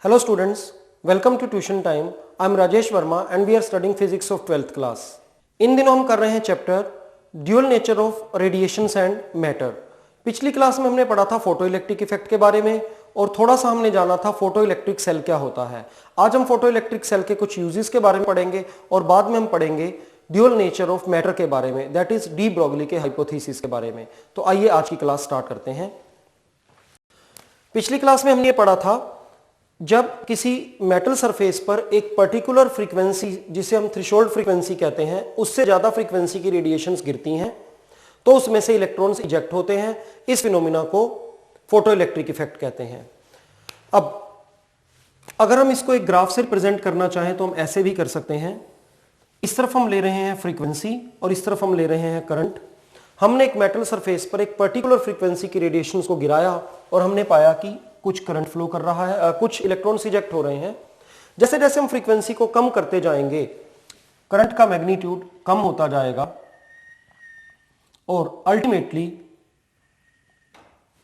Hello students, welcome to tuition time. I am Rajesh Verma and we are studying physics of 12th class. इन दिनों हम कर रहे हैं chapter dual nature of radiations and matter. पिछली class में हमने पढ़ा था फोटो इलेक्ट्रिक इफेक्ट के बारे में और थोड़ा सा हमने जाना था फोटो इलेक्ट्रिक सेल क्या होता है। आज हम फोटो इलेक्ट्रिक सेल के कुछ यूजेस के बारे में पढ़ेंगे और बाद में हम पढ़ेंगे ड्यूअल नेचर ऑफ मैटर के बारे में, दैट इज डी ब्रोगली के हाइपोथेसिस के बारे में। तो आइए आज की क्लास स्टार्ट करते हैं। पिछली क्लास में हमने ये पढ़ा था जब किसी मेटल सरफेस पर एक पर्टिकुलर फ्रीक्वेंसी, जिसे हम थ्रेशोल्ड फ्रीक्वेंसी कहते हैं, उससे ज्यादा फ्रीक्वेंसी की रेडिएशंस गिरती हैं तो उसमें से इलेक्ट्रॉन्स इजेक्ट होते हैं। इस फिनोमिना को फोटो इलेक्ट्रिक इफेक्ट कहते हैं। अब अगर हम इसको एक ग्राफ से रिप्रेजेंट करना चाहें तो हम ऐसे भी कर सकते हैं। इस तरफ हम ले रहे हैं फ्रीक्वेंसी और इस तरफ हम ले रहे हैं करंट। हमने एक मेटल सरफेस पर एक पर्टिकुलर फ्रीक्वेंसी की रेडिएशंस को गिराया और हमने पाया कि कुछ करंट फ्लो कर रहा है, कुछ इलेक्ट्रॉन्स इजेक्ट हो रहे हैं। जैसे जैसे हम फ्रीक्वेंसी को कम करते जाएंगे करंट का मैग्नीट्यूड कम होता जाएगा और अल्टीमेटली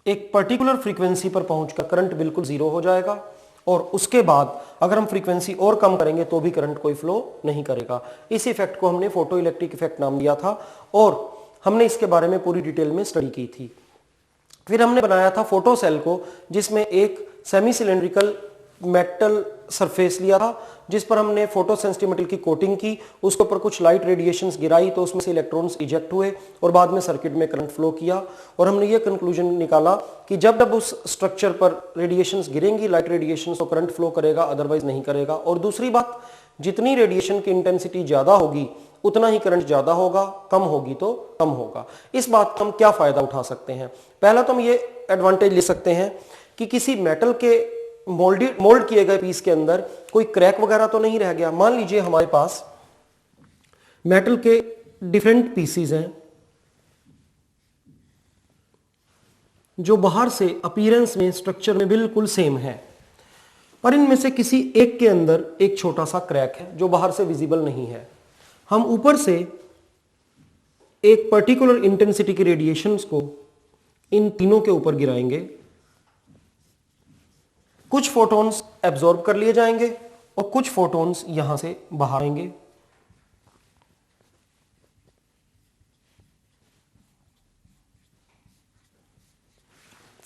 एक पर्टिकुलर फ्रीक्वेंसी पर पहुंचकर करंट बिल्कुल जीरो हो जाएगा और उसके बाद अगर हम फ्रीक्वेंसी और कम करेंगे तो भी करंट कोई फ्लो नहीं करेगा। इस इफेक्ट को हमने फोटो इलेक्ट्रिक इफेक्ट नाम दिया था और हमने इसके बारे में पूरी डिटेल में स्टडी की थी। फिर हमने बनाया था फोटो सेल को, जिसमें एक सेमी सिलेंड्रिकल मेटल सरफेस लिया था जिस पर हमने फोटो सेंसिटिव मेटल की कोटिंग की, उसके ऊपर कुछ लाइट रेडिएशंस गिराई तो उसमें से इलेक्ट्रॉन्स इजेक्ट हुए और बाद में सर्किट में करंट फ्लो किया। और हमने ये कंक्लूजन निकाला कि जब उस स्ट्रक्चर पर रेडिएशंस गिरेंगी, लाइट रेडिएशंस, तो करंट फ्लो करेगा, अदरवाइज नहीं करेगा। और दूसरी बात, जितनी रेडिएशन की इंटेंसिटी ज्यादा होगी उतना ही करंट ज्यादा होगा, कम होगी तो कम होगा। इस बात का हम क्या फायदा उठा सकते हैं? पहला तो हम ये एडवांटेज ले सकते हैं कि किसी मेटल के मोल्ड किए गए पीस के अंदर कोई क्रैक वगैरह तो नहीं रह गया। मान लीजिए हमारे पास मेटल के डिफरेंट पीसीज हैं जो बाहर से अपीयरेंस में, स्ट्रक्चर में बिल्कुल सेम है, पर इनमें से किसी एक के अंदर एक छोटा सा क्रैक है जो बाहर से विजिबल नहीं है। हम ऊपर से एक पर्टिकुलर इंटेंसिटी की रेडिएशंस को इन तीनों के ऊपर गिराएंगे, कुछ फोटॉन्स एब्जॉर्ब कर लिए जाएंगे और कुछ फोटॉन्स यहां से बाहर आएंगे।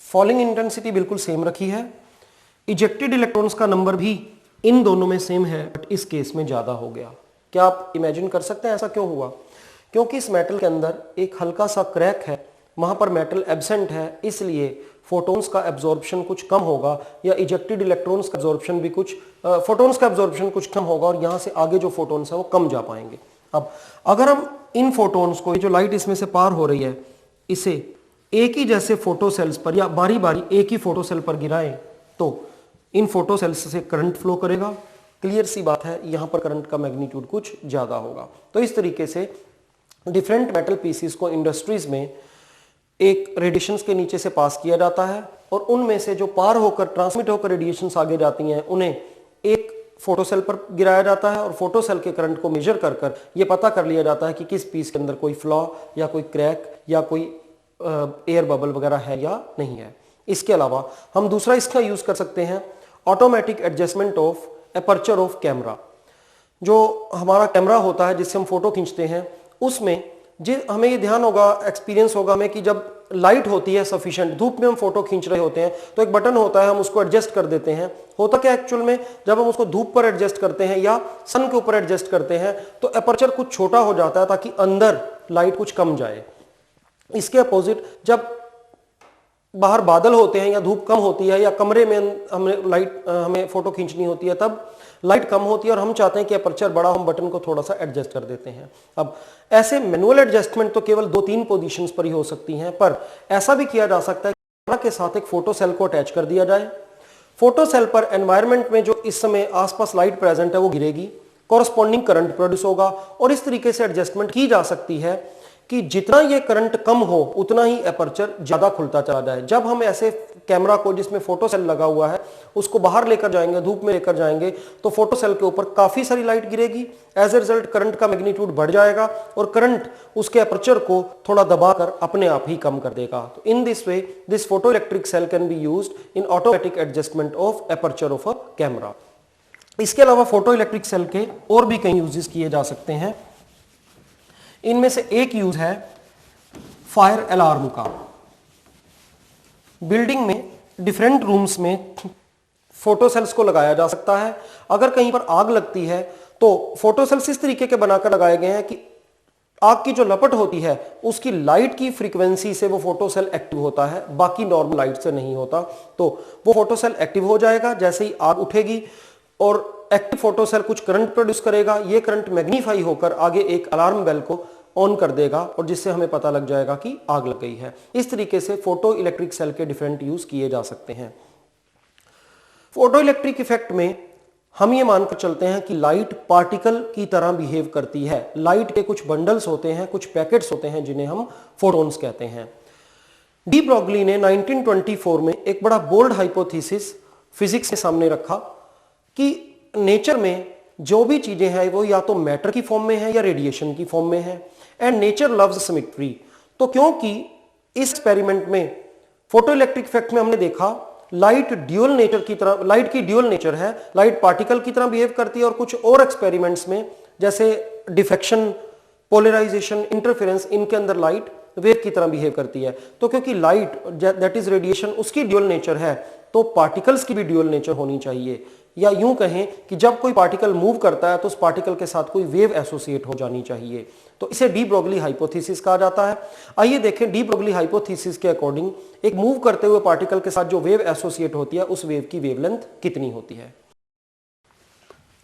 फॉलिंग इंटेंसिटी बिल्कुल सेम रखी है। इजेक्टेड इलेक्ट्रॉन्स का नंबर भी इन दोनों में सेम है, बट इस केस में ज्यादा हो गया। क्या आप इमेजिन कर सकते हैं ऐसा क्यों हुआ? क्योंकि इस मेटल के अंदर एक हल्का सा क्रैक है, वहां पर मेटल एब्सेंट है, इसलिए फोटॉन्स का एब्जॉर्प्शन कुछ कम होगा, या इजेक्टेड इलेक्ट्रॉन्स का एब्जॉर्प्शन भी कुछ, फोटॉन्स का एब्जॉर्प्शन कुछ कम होगा और यहां से आगे जो फोटॉन्स है वो कम जा पाएंगे। अब अगर हम इन फोटॉन्स को, जो लाइट इसमें से पार हो रही है, इसे एक ही जैसे फोटो सेल्स पर या बारी बारी एक ही फोटो सेल पर गिराएं तो इन फोटो सेल्स से करंट फ्लो करेगा। क्लियर सी बात है, यहां पर करंट का मैग्नीट्यूड कुछ ज्यादा होगा। तो इस तरीके से डिफरेंट मेटल पीसीस को इंडस्ट्रीज में एक रेडिएशंस के नीचे से पास किया जाता है और उनमें से जो पार होकर, ट्रांसमिट होकर रेडिएशंस आगे जाती हैं, उन्हें एक फोटो सेल पर गिराया जाता है और फोटो सेल के करंट को मेजर कर कर यह पता कर लिया जाता है कि किस पीस के अंदर कोई फ्लॉ या कोई क्रैक या कोई एयर बबल वगैरह है या नहीं है। इसके अलावा हम दूसरा इसका यूज कर सकते हैं automatic adjustment of aperture of camera. जो हमारा कैमरा होता है जिससे हम फोटो खींचते हैं, उसमें हमें ये ध्यान होगा, एक्सपीरियंस होगा हमें कि जब लाइट होती है सफिशिएंट, धूप में हम फोटो खींच रहे होते हैं तो एक बटन होता है, हम उसको एडजस्ट कर देते हैं। होता क्या एक्चुअल में, जब हम उसको धूप पर एडजस्ट करते हैं या सन के ऊपर एडजस्ट करते हैं तो एपर्चर कुछ छोटा हो जाता है ताकि अंदर लाइट कुछ कम जाए। इसके अपोजिट जब बाहर बादल होते हैं या धूप कम होती है या कमरे में हमें फोटो खींचनी होती है, तब लाइट कम होती है और हम चाहते हैं कि अपर्चर बड़ा, हम बटन को थोड़ा सा एडजस्ट कर देते हैं। अब ऐसे मैनुअल एडजस्टमेंट तो केवल 2-3 पोजीशंस पर ही हो सकती हैं, पर ऐसा भी किया जा सकता है कि कैमरा के साथ एक फोटो सेल को अटैच कर दिया जाए। फोटो सेल पर एनवायरमेंट में जो इस समय आसपास लाइट प्रेजेंट है वो गिरेगी, कॉरस्पॉन्डिंग करंट प्रोड्यूस होगा और इस तरीके से एडजस्टमेंट की जा सकती है कि जितना ये करंट कम हो उतना ही एपर्चर ज्यादा खुलता चला जाए। जब हम ऐसे कैमरा को जिसमें फोटो सेल लगा हुआ है उसको बाहर लेकर जाएंगे, धूप में लेकर जाएंगे, तो फोटो सेल के ऊपर काफी सारी लाइट गिरेगी। एज ए रिजल्ट करंट का मैग्नीट्यूड बढ़ जाएगा और करंट उसके एपर्चर को थोड़ा दबाकर अपने आप ही कम कर देगा। तो in this way this photo electric cell can be used in automatic adjustment of aperture of a camera. इसके अलावा फोटो इलेक्ट्रिक सेल के और भी कई यूजेस किए जा सकते हैं। इनमें से एक यूज है फायर अलार्म का। बिल्डिंग में डिफरेंट रूम्स में फोटो सेल्स को लगाया जा सकता है। अगर कहीं पर आग लगती है तो फोटो सेल्स इस तरीके के बनाकर लगाए गए हैं कि आग की जो लपट होती है उसकी लाइट की फ्रीक्वेंसी से वो फोटो सेल एक्टिव होता है, बाकी नॉर्मल लाइट से नहीं होता। तो वो फोटो सेल एक्टिव हो जाएगा जैसे ही आग उठेगी और एक्टिव फोटो सेल कुछ करंट प्रोड्यूस करेगा। ये करंट मैग्नीफाई होकर आगे एक अलार्म बेल को ऑन कर देगा और जिससे हमें पता लग जाएगा कि आग लग गई है। इस तरीके से फोटो इलेक्ट्रिक सेल के डिफरेंट यूज किए जा सकते हैं। फोटो इलेक्ट्रिक इफेक्ट में हम ये मानकर चलते हैं कि लाइट पार्टिकल की तरह बिहेव करती है। लाइट के कुछ बंडल्स होते हैं, कुछ पैकेट्स होते हैं जिन्हें हम फोटॉन्स कहते हैं। डी ब्रॉगली ने 1924 में एक बड़ा बोल्ड हाइपोथेसिस फिजिक्स के सामने रखा कि नेचर में जो भी चीजें हैं वो या तो मैटर की फॉर्म में है या रेडिएशन की फॉर्म में है, एंड नेचर लव्स सिमेट्री। तो क्योंकि इस एक्सपेरिमेंट में फोटो इलेक्ट्रिक इफेक्ट में हमने देखा लाइट ड्यूअल नेचर की तरह, लाइट की ड्यूअल नेचर है, लाइट पार्टिकल की तरह बिहेव करती है और कुछ और एक्सपेरिमेंट्स में जैसे डिफेक्शन, पोलराइजेशन, इंटरफेरेंस, इनके अंदर लाइट वेव की तरह बिहेव करती है। तो क्योंकि लाइट दैट इज रेडिएशन उसकी ड्यूअल नेचर है तो पार्टिकल्स की भी ड्यूअल नेचर होनी चाहिए, या यूं कहें कि जब कोई पार्टिकल मूव करता है तो उस पार्टिकल के साथ कोई वेव एसोसिएट हो जानी चाहिए। तो इसे डी ब्रॉगली हाइपोथेसिस कहा जाता है। आइए देखें डी ब्रॉगली हाइपोथेसिस के अकॉर्डिंग एक मूव करते हुए पार्टिकल के साथ जो वेव एसोसिएट होती है उस वेव की वेवलेंथ कितनी होती है।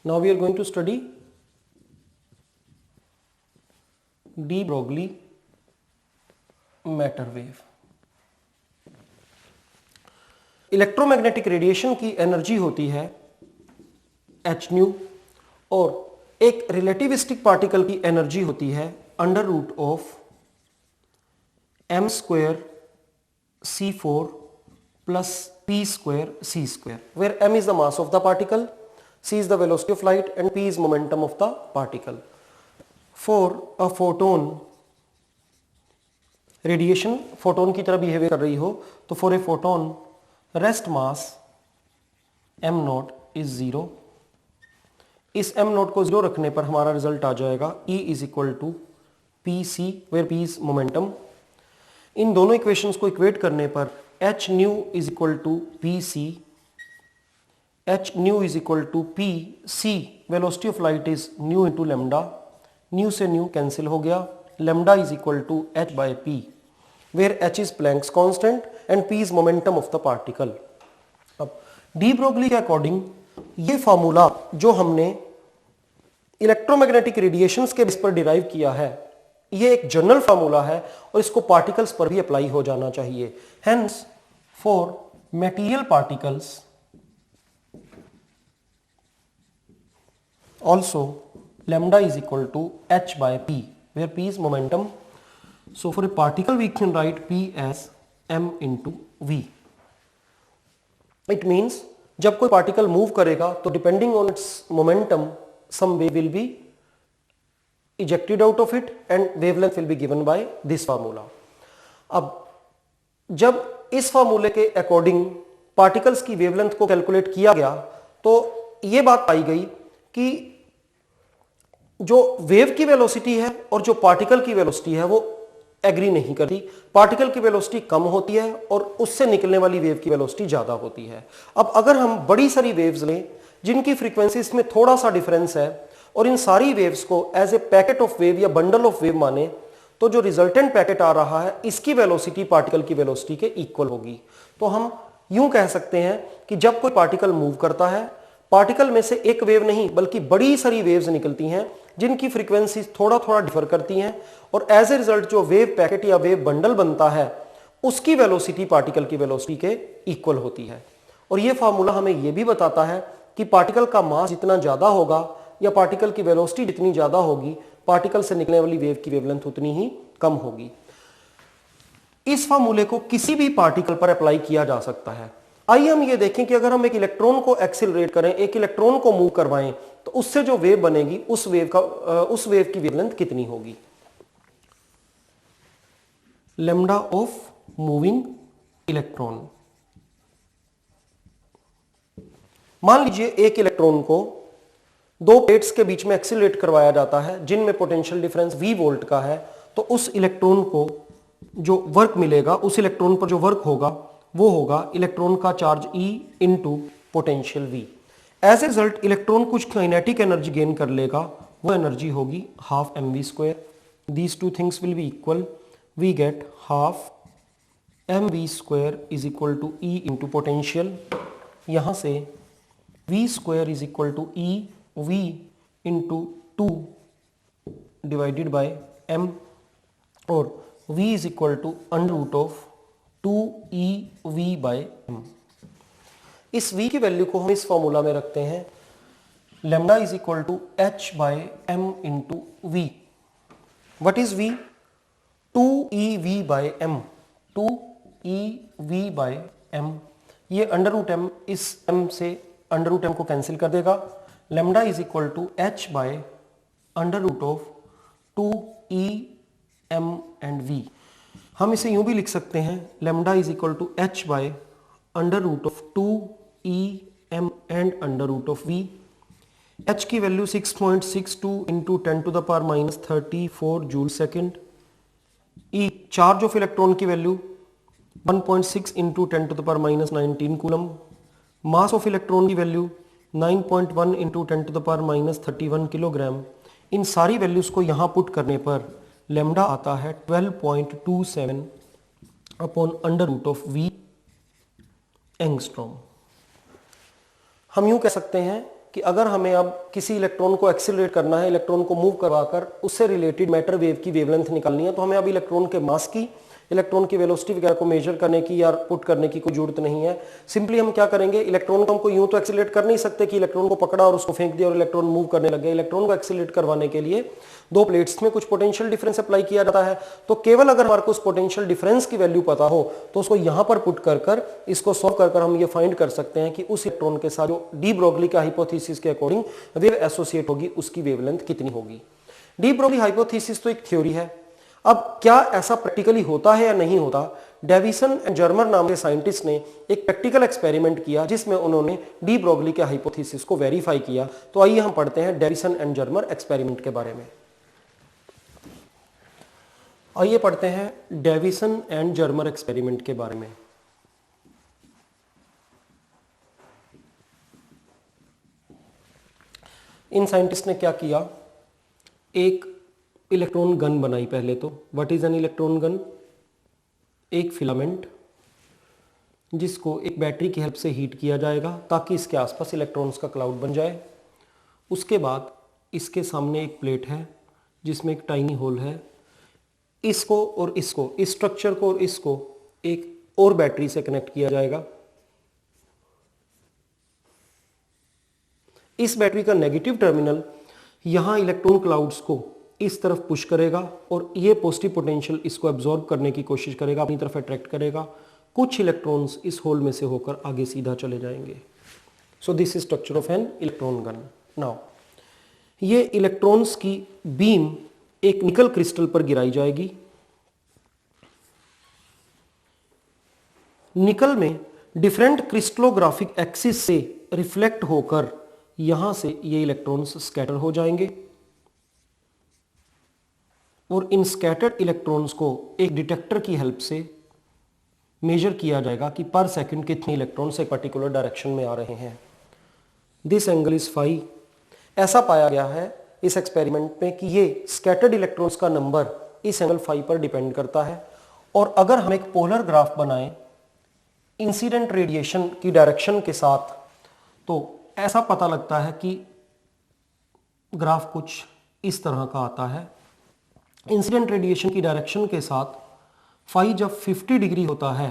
Now we are going to study de Broglie matter wave. Electromagnetic radiation की एनर्जी होती है एच न्यू और एक रिलेटिविस्टिक पार्टिकल की एनर्जी होती है under root of M square C four plus P square C square, where M is the mass of the particle, C is the velocity of light and P is momentum of the particle. For a photon radiation photon की तरह behave कर रही हो तो for a photon rest mass M not is 0। इस am not को 0 रखने पर हमारा रिजल्ट आ जाएगा E is equal to P C, where P is momentum. इन दोनों इक्वेशंस को इक्वेट करने पर H nu is equal to P C, H nu is equal to P C, velocity of light is nu into lambda, nu से nu cancel हो गया, lambda is equal to H by P, where H is Planck's constant and P is momentum of the particle. अब de Broglie के according ये formula जो हमने electromagnetic radiations के base पर डिराइव किया है ये एक जनरल फॉर्मूला है और इसको पार्टिकल्स पर भी अप्लाई हो जाना चाहिए। Hence for material particles also lambda is equal to h by p, where p is momentum. So for a particle we can write p as m into v. It means जब कोई particle move करेगा तो depending on it's momentum some wave will be ejected out of it and wavelength will be given by this formula. अब जब इस फॉर्मूले के according particles की वेवलेंथ को कैलकुलेट किया गया तो यह बात पाई गई कि जो वेव की वेलोसिटी है और जो पार्टिकल की वेलोसिटी है वो एग्री नहीं करती। पार्टिकल की वेलोसिटी कम होती है और उससे निकलने वाली वेव की वेलोसिटी ज्यादा होती है। अब अगर हम बड़ी सारी वेव्स लें जिनकी फ्रीक्वेंसीज में थोड़ा सा डिफरेंस है और इन सारी वेव्स को as a packet of wave या बंडल ऑफ वेव माने तो जो रिजल्टेंट पैकेट आ रहा है इसकी वेलोसिटी पार्टिकल की वेलोसिटी के इक्वल होगी। तो हम यूं कह सकते हैं कि जब कोई पार्टिकल मूव करता है पार्टिकल में से एक वेव नहीं बल्कि बड़ी सारी वेव्स निकलती हैं जिनकी फ्रीक्वेंसी थोड़ा थोड़ा डिफर करती हैं और एज ए रिजल्ट जो वेव पैकेट या वेव बंडल बनता है उसकी वेलोसिटी पार्टिकल की वेलोसिटी के इक्वल होती है। और यह फार्मूला हमें यह भी बताता है कि पार्टिकल का मास जितना ज्यादा होगा या पार्टिकल की वेलोसिटी जितनी ज्यादा होगी पार्टिकल से निकलने वाली वेव की वेवलेंथ उतनी ही कम होगी। इस फार्मूले को किसी भी पार्टिकल पर अप्लाई किया जा सकता है। आइए हम ये देखें कि अगर हम एक इलेक्ट्रॉन को एक्सिलरेट करें, एक इलेक्ट्रॉन को मूव करवाएं, तो उससे जो वेव बनेगी उस वेव की वेवलेंथ कितनी होगी। Lambda of moving electron. मान लीजिए एक इलेक्ट्रॉन को दो प्लेट्स के बीच में एक्सिलरेट करवाया जाता है जिनमें पोटेंशियल डिफरेंस v वोल्ट का है, तो उस इलेक्ट्रॉन को जो वर्क मिलेगा, उस इलेक्ट्रॉन पर जो वर्क होगा वो होगा इलेक्ट्रॉन का charge E into potential V। As a result electron कुछ काइनेटिक एनर्जी गेन कर लेगा, वो एनर्जी होगी half mv²। These two things will be equal, we get half mv² is equal to E into potential. यहां से v² is equal to E v into 2 divided by m, और v is equal to under root of 2ev by m। इस v की value को हम इस formula में रखते हैं, lambda is equal to h by m into v। What is v? 2ev by m, 2ev by m। ये under root m इस m से अंडर रूट m को कैंसिल कर देगा। Lambda is equal to h by under root of 2em and v। हम इसे यूं भी लिख सकते हैं, lambda is equal to h by under root of 2em and under root of v। h की value 6.62 into 10 to the power minus 34 joule second. E charge of electron की value 1.6 into 10 to the power minus 19 coulomb. Mass of electron की value 9.1 into 10 to the power minus 31 kilogram. इन सारी values को यहां put करने पर lambda आता है 12.27 upon under root of v angstrom. हम यूं कह सकते हैं कि अगर हमें अब किसी इलेक्ट्रॉन को एक्सिलरेट करना है, इलेक्ट्रॉन को मूव करवाकर उससे रिलेटेड मैटर वेव की वेवलेंथ निकालनी है, तो हमें अब इलेक्ट्रॉन के मास की, इलेक्ट्रॉन की वेलोसिटी वगैरह को मेजर करने की या पुट करने की कोई जरूरत नहीं है। सिंपली हम क्या करेंगे, इलेक्ट्रॉन को हमको यूं तो एक्सिलरेट कर नहीं सकते कि इलेक्ट्रॉन को पकड़ा और उसको फेंक दिया और इलेक्ट्रॉन मूव करने लग गया। इलेक्ट्रॉन को एक्सिलरेट करवाने के लिए दो प्लेट्स में कुछ पोटेंशियल डिफरेंस अप्लाई किया जाता है। तो केवल अगर हमारे को उस पोटेंशियल डिफरेंस की वैल्यू पता हो तो उसको यहां पर पुट कर इसको सॉल्व कर हम ये फाइंड कर सकते हैं कि उस इलेक्ट्रॉन के साथ जो डी ब्रोगली का हाइपोथेसिस के अकॉर्डिंग वेव एसोसिएट होगी, उसकी वेवलेंथ कितनी होगी। डी ब्रोगली हाइपोथेसिस तो एक थ्योरी है। अब क्या ऐसा प्रैक्टिकली होता है या नहीं होता? डेविसन एंड जर्मर नाम के साइंटिस्ट ने एक प्रैक्टिकल एक्सपेरिमेंट किया जिसमें उन्होंने डी ब्रोगली के हाइपोथेसिस को वेरीफाई किया। तो आइए हम पढ़ते हैं डेविसन एंड जर्मर एक्सपेरिमेंट के बारे में। आइए पढ़ते हैं डेविसन एंड जर्मर एक्सपेरिमेंट के बारे में। इन साइंटिस्ट ने क्या किया, एक इलेक्ट्रॉन गन बनाई पहले तो। What is an electron gun? एक फिलामेंट जिसको एक बैटरी की हेल्प से हीट किया जाएगा ताकि इसके आसपास इलेक्ट्रॉन्स का क्लाउड बन जाए। उसके बाद इसके सामने एक प्लेट है जिसमें एक टाइनी होल है। इसको और इसको, इस स्ट्रक्चर को और इसको एक और बैटरी से कनेक्ट किया जाएगा। इस बैटरी का नेगेटिव टर्मिनल यहां इलेक्ट्रॉन क्लाउड्स को इस तरफ पुश करेगा और ये पॉजिटिव पोटेंशियल इसको एब्जॉर्ब करने की कोशिश करेगा, अपनी तरफ अट्रैक्ट करेगा। कुछ इलेक्ट्रॉन्स इस होल में से होकर आगे सीधा चले जाएंगे। So this is structure of an electron gun. Now ये इलेक्ट्रॉन्स की बीम एक निकल क्रिस्टल पर गिराई जाएगी। निकल में डिफरेंट क्रिस्टलोग्राफिक एक्सिस से रिफ्लेक्ट होकर यहां से ये इलेक्ट्रॉन्स स्कैटर हो जाएंगे और इन स्कैटर्ड इलेक्ट्रॉन्स को एक डिटेक्टर की हेल्प से मेजर किया जाएगा कि पर सेकंड कितने इलेक्ट्रॉन्स एक पर्टिकुलर डायरेक्शन में आ रहे हैं। This angle is phi. ऐसा पाया गया है इस एक्सपेरिमेंट में कि ये स्कैटर्ड इलेक्ट्रॉन्स का नंबर इस एंगल फाई पर डिपेंड करता है। और अगर हम एक पोलर ग्राफ बनाएं इंसिडेंट रेडिएशन की डायरेक्शन के साथ, तो ऐसा पता लगता है कि ग्राफ कुछ इस तरह का आता है। इंसिडेंट रेडिएशन की डायरेक्शन के साथ फाई जब 50 डिग्री होता है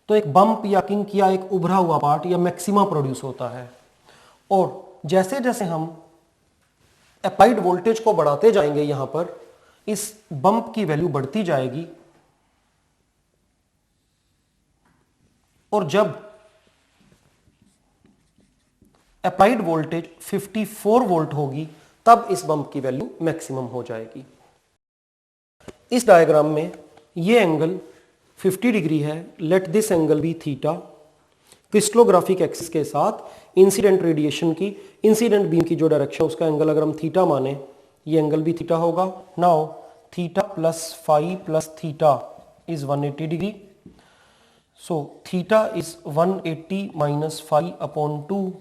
तो एक बम्प या किंक या एक उभरा हुआ पार्ट या मैक्सिमा प्रोड्यूस होता है। और जैसे जैसे हम अप्लाइड वोल्टेज को बढ़ाते जाएंगे यहां पर, इस बम्प की वैल्यू बढ़ती जाएगी और जब अप्लाइड वोल्टेज 54 वोल्ट होगी तब इस बम्प की वैल्यू मैक्सिमम हो जाएगी। इस डायग्राम में ये एंगल 50 डिग्री है, let this angle be theta. Crystallographic axis के साथ इंसिडेंट रेडिएशन की, इंसिडेंट बीम की जो डायरेक्शन उसका एंगल अगर हम थीटा माने, ये एंगल भी थीटा होगा। Now theta plus phi plus theta is 180 degree. So theta is 180 minus phi upon 2,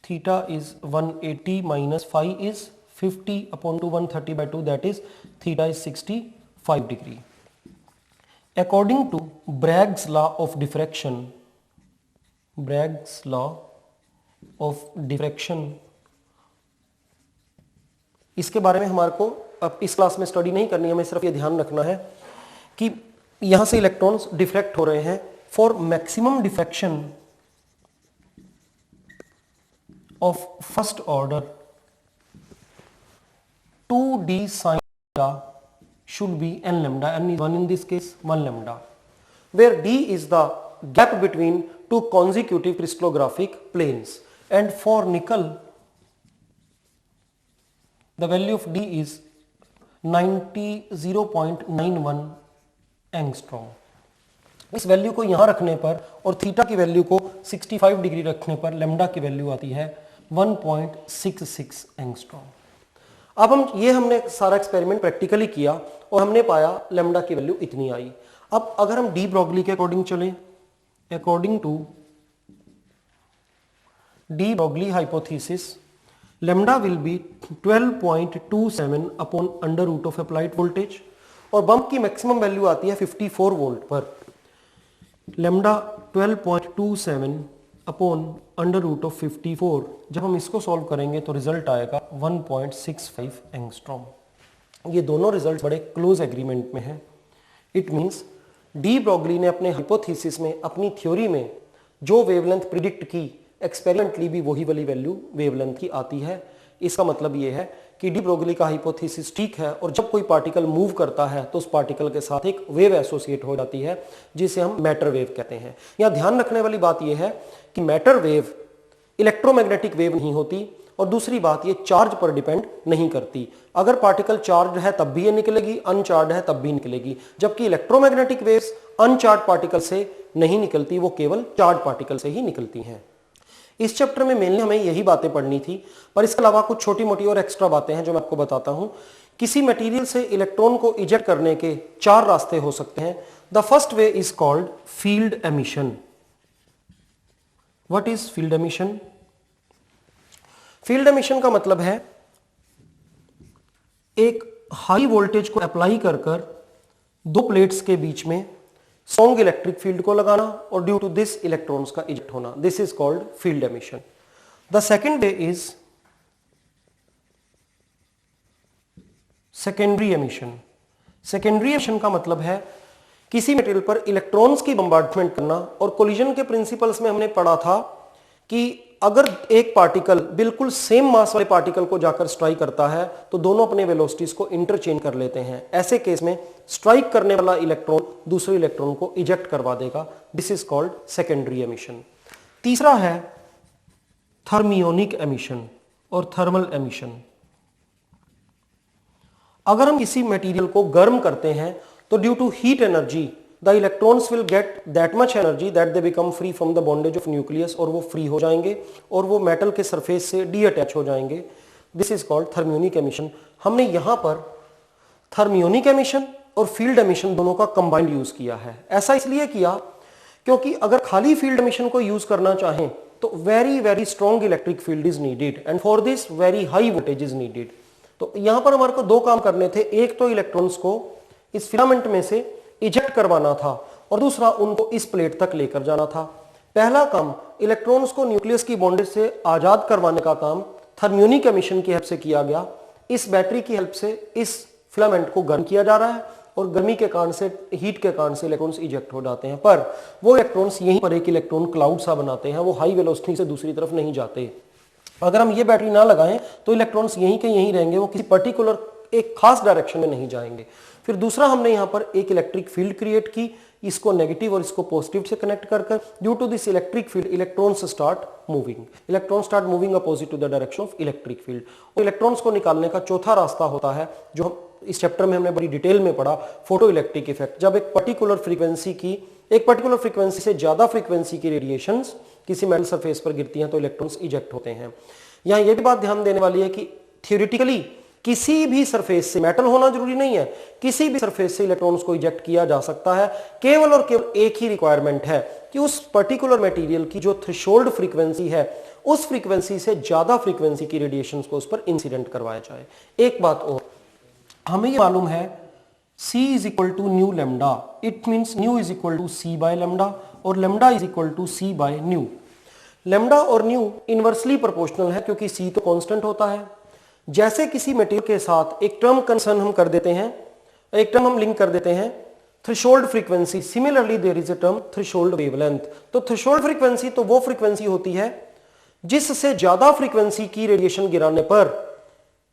theta is 180 minus phi is 50 upon 2, 130 by 2, that is theta is 65 degree. According to Bragg's law of diffraction, Bragg's law of diffraction, इसके बारे में हमारे को अब इस class में study नहीं करनी है, हमें सिर्फ ये ध्यान रखना है कि यहां से इलेक्ट्रॉन्स डिफ्रैक्ट हो रहे हैं। For maximum diffraction of first order 2d sin theta should be n lambda, n is 1 in this case, 1 lambda, where d is the gap between two consecutive crystallographic planes, and for nickel the value of d is 0.91 angstrom। इस value को यहां रखने पर और theta की value को 65 degree रखने पर लैम्डा की वैल्यू आती है 1.66 एंगस्ट्रॉम। अब हमने सारा एक्सपेरिमेंट प्रैक्टिकली किया और हमने पाया लैम्डा की वैल्यू इतनी आई। अब अगर हम डी ब्रॉगली के अकॉर्डिंग चलें, according to de Broglie hypothesis, lambda will be 12.27 upon under root of applied voltage, और बम्प की मैक्सिमम वैल्यू आती है 54 वोल्ट पर। Lambda 12.27 upon under root of 54, जब हम इसको सॉल्व करेंगे तो रिजल्ट आएगा 1.65 एंगस्ट्रॉम। ये दोनों रिजल्ट बड़े क्लोज एग्रीमेंट में हैं। इट मींस डी ब्रॉगली ने अपने हाइपोथेसिस में, अपनी थ्योरी में जो वेवलेंथ प्रिडिक्ट की, एक्सपेरिमेंटली भी वही वाली वैल्यू वेवलेंथ की आती है। इसका मतलब ये है कि डी ब्रॉगली का हाइपोथेसिस ठीक है, और जब कोई पार्टिकल मूव करता है तो उस पार्टिकल के साथ एक वेव एसोसिएट हो जाती है जिसे हम मैटर वेव कहते हैं। यहां ध्यान रखने वाली बात यह है कि मैटर वेव इलेक्ट्रोमैग्नेटिक वेव नहीं होती, और दूसरी बात ये चार्ज पर डिपेंड नहीं करती। अगर पार्टिकल चार्ज है तब भी ये निकलेगी, अनचार्ज है तब भी निकलेगी, जबकि इलेक्ट्रोमैग्नेटिक वेव्स अनचार्ज पार्टिकल से नहीं निकलती, वो केवल चार्ज पार्टिकल से ही निकलती हैं। इस चैप्टर में मेनली हमें यही बातें पढ़नी थी, पर इसके अलावा कुछ छोटी मोटी और एक्स्ट्रा बातें हैं जो मैं आपको बताता हूं। किसी मटेरियल से इलेक्ट्रॉन को इजेक्ट करने के 4 रास्ते हो सकते हैं। The first way is called field emission. What is field emission? Field emission का मतलब है एक हाई वोल्टेज को अप्लाई कर कर 2 प्लेट्स के बीच में स्ट्रॉन्ग इलेक्ट्रिक फील्ड को लगाना, और ड्यू टू दिस इलेक्ट्रॉन्स का इजेक्ट होना। This is called field emission. The second way is secondary emission. Secondary emission का मतलब है किसी मटेरियल पर इलेक्ट्रॉन्स की बम्बार्डमेंट करना, और कोलिजन के प्रिंसिपल्स में हमने पढ़ा था कि अगर एक पार्टिकल बिल्कुल सेम मास वाले पार्टिकल को जाकर स्ट्राइक करता है तो दोनों अपने वेलोसिटीज को इंटरचेंज कर लेते हैं। ऐसे केस में स्ट्राइक करने वाला इलेक्ट्रॉन दूसरे इलेक्ट्रॉन को इजेक्ट करवा देगा। This is called secondary emission. तीसरा है थर्मियोनिक एमिशन और थर्मल एमिशन। अगर हम किसी मटेरियल को गर्म करते हैं तो due to heat energy the electrons will get that much energy that they become free from the bondage of nucleus, और वो फ्री हो जाएंगे और वो मेटल के सरफेस से डीअटैच हो जाएंगे। This is called thermionic emission. हमने यहां पर थर्मियोनिक एमिशन और फील्ड एमिशन दोनों का कंबाइंड यूज किया है। ऐसा इसलिए किया क्योंकि अगर खाली फील्ड एमिशन को यूज करना चाहें तो very very strong electric field is needed, and for this very high voltage is needed. तो यहां पर हमारे को 2 काम करने थे। एक तो इलेक्ट्रॉन्स को इस फिलामेंट में से इजेक्ट करवाना था, और दूसरा उनको इस प्लेट तक लेकर जाना था। पहला काम इलेक्ट्रॉन्स को न्यूक्लियस की बॉन्डेज से आजाद करवाने का काम थर्मियोनिक एमिशन की हेल्प से किया गया। इस बैटरी की हेल्प से इस फिलामेंट को गर्म किया जा रहा है, और गर्मी के कारण से, हीट के कारण से इलेक्ट्रॉन्स इजेक्ट हो जाते हैं, पर वो इलेक्ट्रॉन्स यहीं पर एक इलेक्ट्रॉन क्लाउड सा बनाते हैं, वो हाई वेलोसिटी से दूसरी तरफ नहीं जाते। अगर हम ये बैटरी ना लगाएं तो इलेक्ट्रॉन्स यहीं के यहीं रहेंगे, वो किसी पर्टिकुलर एक खास डायरेक्शन में नहीं जाएंगे। फिर दूसरा हमने यहाँ पर एक इलेक्ट्रिक फील्ड क्रिएट की, इसको नेगेटिव और इसको पॉजिटिव से कनेक्ट कर due to this electric field electrons start moving opposite to the direction of electric field. और इलेक्ट्रॉन्स को निकालने का चौथा रास्ता होता है जो हम इस चैप्टर में हमने बड़ी डिटेल में पढ़ा, फोटो इलेक्ट्रिक इफेक्ट। जब एक पर्टिकुलर फ्रीक्वेंसी से ज्यादा फ्रीक्वेंसी की रेडिएशंस किसी मेटल सरफेस पर गिरती हैं तो इलेक्ट्रॉन्स इजेक्ट होते हैं। यहां यह भी बात ध्यान देने वाली है कि थियोरेटिकली किसी भी सरफेस से, मेटल होना जरूरी नहीं है, किसी भी सरफेस से इलेक्ट्रॉन्स को इजेक्ट किया जा सकता है। केवल और केवल एक ही रिक्वायरमेंट है कि उस पर्टिकुलर मटेरियल की जो थ्रेशोल्ड फ्रीक्वेंसी है उस फ्रीक्वेंसी से ज्यादा फ्रीक्वेंसी की रेडिएशंस को उस पर इंसिडेंट करवाया जाए। एक बात और, हमें यह मालूम है C is equal to nu lambda, it means nu is equal to C by lambda और lambda is equal to C by nu. Lambda और न्यू इनवर्सली प्रोपोर्शनल है क्योंकि C तो कांस्टेंट होता है। जैसे किसी मटेरियल के साथ एक टर्म कंसर्न हम कर देते हैं, एक टर्म हम लिंक कर देते हैं threshold frequency, similarly there is a term threshold wavelength. तो थ्रेशोल्ड फ्रीक्वेंसी तो वो फ्रीक्वेंसी होती है जिससे ज्यादा फ्रीक्वेंसी की रेडिएशन गिराने पर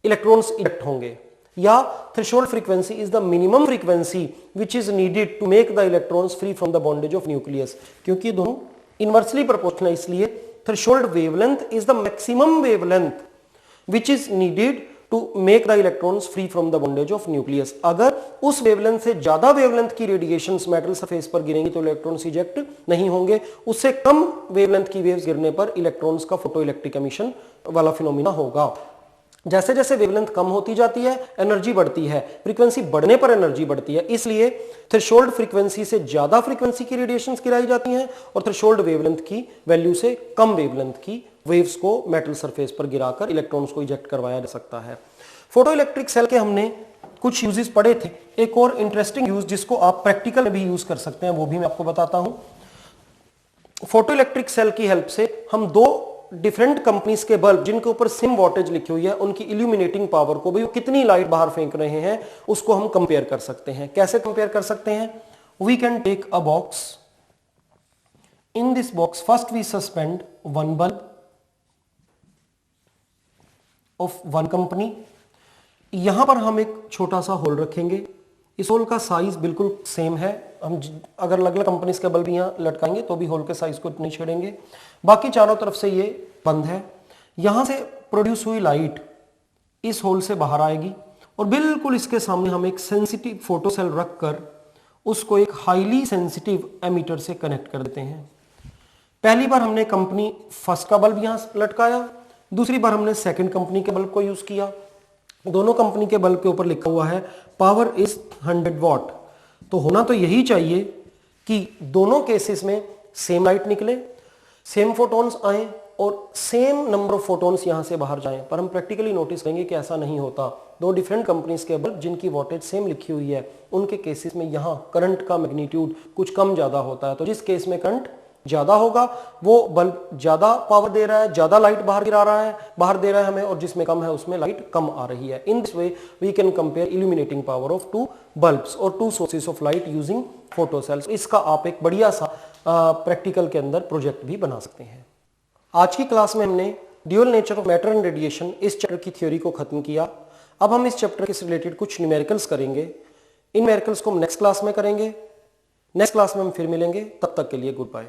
इलेक्ट्रॉन्स इजेक्ट होंगे, या threshold frequency is the minimum frequency which is needed to make the electrons free from the bondage of nucleus. क्योंकि दोनों इनवर्सली प्रोपोर्शनल है, इसलिए threshold wavelength is the maximum wavelength which is needed to make the electrons free from the bondage of nucleus. अगर उस wavelength से ज्यादा wavelength की radiations metal surface पर गिरेंगी तो इलेक्ट्रॉन्स इजेक्ट नहीं होंगे। उससे कम वेवलेंथ की वेव्स गिरने पर इलेक्ट्रॉन्स का फोटो इलेक्ट्रिक एमिशन वाला फिनोमिना होगा। जैसे जैसे वेवलेंथ कम होती जाती है एनर्जी बढ़ती है, फ्रीक्वेंसी बढ़ने पर एनर्जी बढ़ती है, इसलिए थ्रेशोल्ड फ्रीक्वेंसी से ज्यादा फ्रीक्वेंसी की रेडिएशंस गिराई जाती हैं और थ्रेशोल्ड वेवलेंथ की वैल्यू से कम वेवलेंथ की वेव्स को मेटल सरफेस पर गिराकर इलेक्ट्रॉन्स को इजेक्ट करवाया जा सकता है। फोटो इलेक्ट्रिक सेल के हमने कुछ यूजेस पढ़े थे। एक और इंटरेस्टिंग यूज जिसको आप प्रैक्टिकल में भी यूज कर सकते हैं वो भी मैं आपको बताता हूं। फोटो इलेक्ट्रिक सेल की हेल्प से हम दो डिफरेंट कंपनीज के बल्ब जिनके ऊपर सेम वोल्टेज लिखी हुई है उनकी इल्यूमिनेटिंग पावर को भी, वो कितनी लाइट बाहर फेंक रहे हैं उसको हम कंपेयर कर सकते हैं। कैसे कंपेयर कर सकते हैं? We can take a box, in this box first we suspend one bulb of one company. यहां पर हम एक छोटा सा होल रखेंगे, इस होल का साइज बिल्कुल सेम है। हम अगर अलग अलग कंपनीज के बल्ब यहां लटकाएंगे तो भी होल के साइज को नहीं छेड़ेंगे। बाकी चारों तरफ से ये बंद है। यहां से प्रोड्यूस हुई लाइट इस होल से बाहर आएगी और बिल्कुल इसके सामने हम एक सेंसिटिव फोटो सेल रखकर उसको एक हाईली सेंसिटिव एमीटर से कनेक्ट कर देते हैं। पहली बार हमने कंपनी फर्स्ट का बल्ब यहां लटकाया, दूसरी बार हमने सेकंड कंपनी के बल्ब को यूज किया। दोनों कंपनी के बल्ब के ऊपर लिखा हुआ है पावर इज 100 वॉट। तो होना तो यही चाहिए कि दोनों केसेस में सेम लाइट निकले, सेम फोटॉन्स आए और सेम नंबर ऑफ फोटॉन्स यहां से बाहर जाएं। पर हम प्रैक्टिकली नोटिस करेंगे कि ऐसा नहीं होता। दो डिफरेंट कंपनीज के बल्ब जिनकी वोल्टेज सेम लिखी हुई है उनके केसेस में यहां करंट का मैग्नीट्यूड कुछ कम ज्यादा होता है। तो जिस केस में करंट ज्यादा होगा वो बल्ब ज्यादा पावर दे रहा है, ज्यादा लाइट बाहर गिरा रहा है, बाहर दे रहा है हमें, और जिसमें कम है उसमें लाइट कम आ रही है। In this way we can compare illuminating power of two bulbs और two sources of light using photo cells. इसका आप एक बढ़िया सा प्रैक्टिकल के अंदर प्रोजेक्ट भी बना सकते हैं। आज की क्लास में हमने dual nature of matter and radiation इस चैप्टर की थ्योरी को खत्म किया। अब हम इस चैप्टर से रिलेटेड कुछ न्यूमेरिकल्स करेंगे। इन न्यूमेरिकल्स को हम नेक्स्ट क्लास में करेंगे। नेक्स्ट क्लास में हम फिर मिलेंगे, तब तक के लिए गुड बाय।